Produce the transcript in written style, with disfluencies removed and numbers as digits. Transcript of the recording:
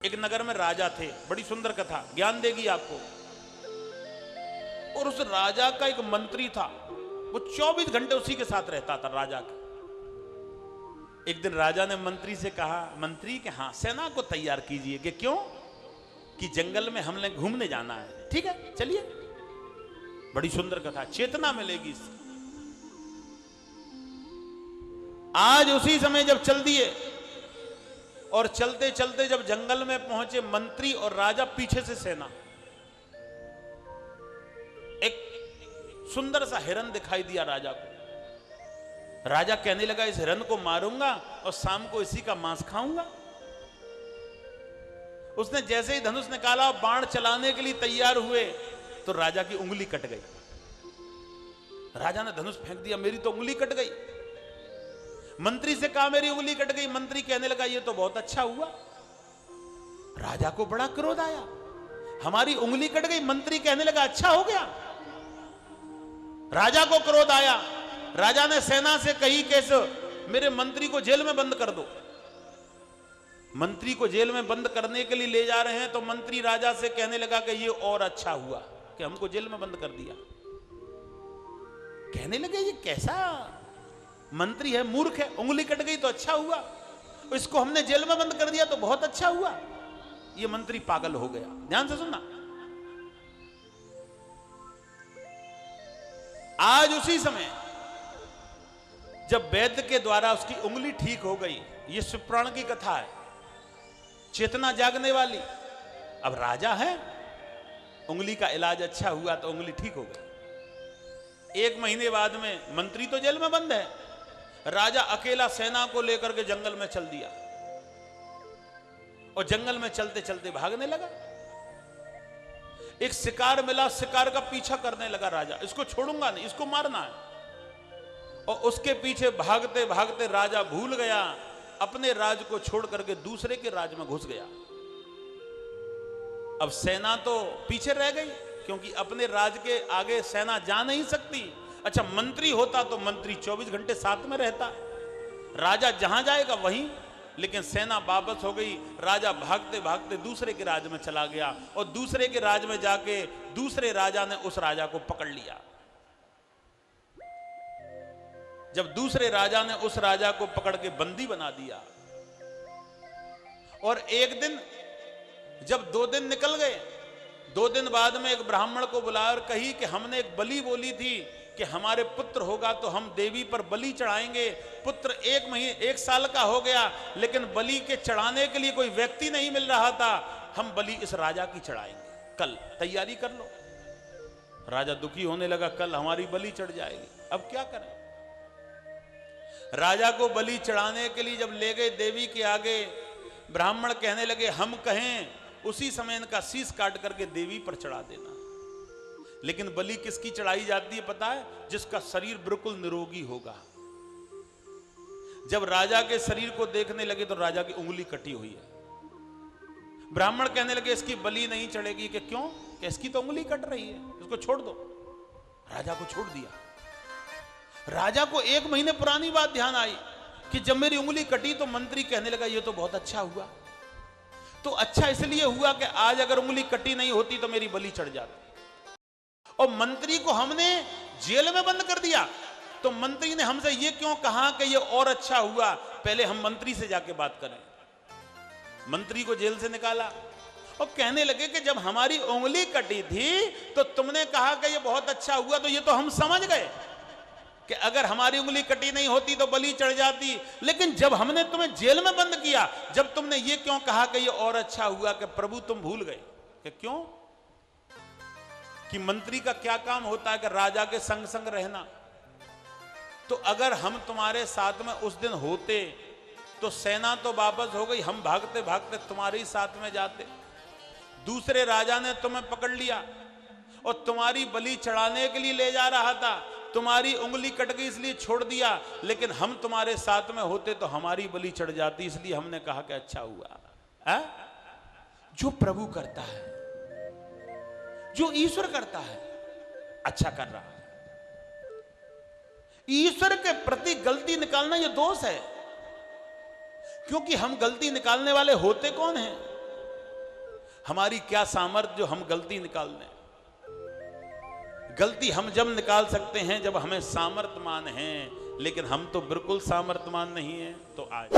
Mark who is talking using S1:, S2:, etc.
S1: एक नगर में राजा थे, बड़ी सुंदर कथा, ज्ञान देगी आपको। और उस राजा का एक मंत्री था, वो 24 घंटे उसी के साथ रहता था राजा के। एक दिन राजा ने मंत्री से कहा, मंत्री के हाँ सेना को तैयार कीजिए। कि क्यों? कि जंगल में हमने घूमने जाना है। ठीक है चलिए, बड़ी सुंदर कथा, चेतना मिलेगी इससे। आज उसी समय जब चल दिए और चलते चलते जब जंगल में पहुंचे मंत्री और राजा, पीछे से सेना। एक सुंदर सा हिरन दिखाई दिया राजा को। राजा कहने लगा इस हिरन को मारूंगा और शाम को इसी का मांस खाऊंगा। उसने जैसे ही धनुष निकाला, बाण चलाने के लिए तैयार हुए तो राजा की उंगली कट गई। राजा ने धनुष फेंक दिया, मेरी तो उंगली कट गई। मंत्री से कहा मेरी उंगली कट गई। मंत्री कहने लगा ये तो बहुत अच्छा हुआ। राजा को बड़ा क्रोध आया, हमारी उंगली कट गई, मंत्री कहने लगा अच्छा हो गया। राजा को क्रोध आया, राजा ने सेना से कही कैसे मेरे मंत्री को जेल में बंद कर दो। मंत्री को जेल में बंद करने के लिए ले जा रहे हैं तो मंत्री राजा से कहने लगा कि ये और अच्छा हुआ कि हमको जेल में बंद कर दिया। कहने लगे ये कैसा मंत्री है, मूर्ख है, उंगली कट गई तो अच्छा हुआ, इसको हमने जेल में बंद कर दिया तो बहुत अच्छा हुआ। ये मंत्री पागल हो गया। ध्यान से सुनना, आज उसी समय जब वैद्य के द्वारा उसकी उंगली ठीक हो गई, ये शिवपुराण की कथा है, चेतना जागने वाली। अब राजा है, उंगली का इलाज अच्छा हुआ तो उंगली ठीक हो गई। 1 महीने बाद में मंत्री तो जेल में बंद है, राजा अकेला सेना को लेकर के जंगल में चल दिया और जंगल में चलते चलते भागने लगा। एक शिकार मिला, शिकार का पीछा करने लगा राजा, इसको छोड़ूंगा नहीं, इसको मारना है। और उसके पीछे भागते भागते राजा भूल गया, अपने राज को छोड़ करके दूसरे के राज में घुस गया। अब सेना तो पीछे रह गई क्योंकि अपने राज के आगे सेना जा नहीं सकती। अच्छा मंत्री होता तो मंत्री 24 घंटे साथ में रहता, राजा जहां जाएगा वहीं, लेकिन सेना वापस हो गई। राजा भागते भागते दूसरे के राज में चला गया और दूसरे के राज में जाके दूसरे राजा ने उस राजा को पकड़ लिया। जब दूसरे राजा ने उस राजा को पकड़ के बंदी बना दिया और एक दिन जब 2 दिन निकल गए, 2 दिन बाद में एक ब्राह्मण को बुलाकर कही कि हमने एक बलि बोली थी कि हमारे पुत्र होगा तो हम देवी पर बलि चढ़ाएंगे। पुत्र 1 साल का हो गया लेकिन बलि के चढ़ाने के लिए कोई व्यक्ति नहीं मिल रहा था, हम बलि इस राजा की चढ़ाएंगे, कल तैयारी कर लो। राजा दुखी होने लगा, कल हमारी बलि चढ़ जाएगी, अब क्या करें। राजा को बलि चढ़ाने के लिए जब ले गए देवी के आगे, ब्राह्मण कहने लगे हम कहें उसी समय इनका शीश काट करके देवी पर चढ़ा देना। लेकिन बलि किसकी चढ़ाई जाती है पता है? जिसका शरीर बिल्कुल निरोगी होगा। जब राजा के शरीर को देखने लगे तो राजा की उंगली कटी हुई है। ब्राह्मण कहने लगे इसकी बलि नहीं चढ़ेगी। कि क्यों? कि इसकी तो उंगली कट रही है, इसको छोड़ दो। राजा को छोड़ दिया। राजा को 1 महीने पुरानी बात ध्यान आई कि जब मेरी उंगली कटी तो मंत्री कहने लगा ये तो बहुत अच्छा हुआ। तो अच्छा इसलिए हुआ कि आज अगर उंगली कटी नहीं होती तो मेरी बलि चढ़ जाती। और मंत्री को हमने जेल में बंद कर दिया तो मंत्री ने हमसे ये क्यों कहा कि ये और अच्छा हुआ, पहले हम मंत्री से जाके बात करें। मंत्री को जेल से निकाला और कहने लगे कि जब हमारी उंगली कटी थी तो तुमने कहा कि ये बहुत अच्छा हुआ, तो ये तो हम समझ गए कि अगर हमारी उंगली कटी नहीं होती तो बलि चढ़ जाती। लेकिन जब हमने तुम्हें जेल में बंद किया, जब तुमने ये क्यों कहा कि ये और अच्छा हुआ, कि प्रभु तुम भूल गए। कि क्यों? कि मंत्री का क्या काम होता है कि राजा के संग संग रहना। तो अगर हम तुम्हारे साथ में उस दिन होते तो सेना तो वापस हो गई, हम भागते भागते तुम्हारे ही साथ में जाते। दूसरे राजा ने तुम्हें पकड़ लिया और तुम्हारी बलि चढ़ाने के लिए ले जा रहा था, तुम्हारी उंगली कट गई इसलिए छोड़ दिया, लेकिन हम तुम्हारे साथ में होते तो हमारी बलि चढ़ जाती, इसलिए हमने कहा कि अच्छा हुआ। है? जो प्रभु करता है, जो ईश्वर करता है, अच्छा कर रहा है। ईश्वर के प्रति गलती निकालना यह दोष है, क्योंकि हम गलती निकालने वाले होते कौन हैं? हमारी क्या सामर्थ्य जो हम गलती निकाल लें। गलती हम जब निकाल सकते हैं जब हमें सामर्थ्यमान हैं, लेकिन हम तो बिल्कुल सामर्थ्यमान नहीं है। तो आज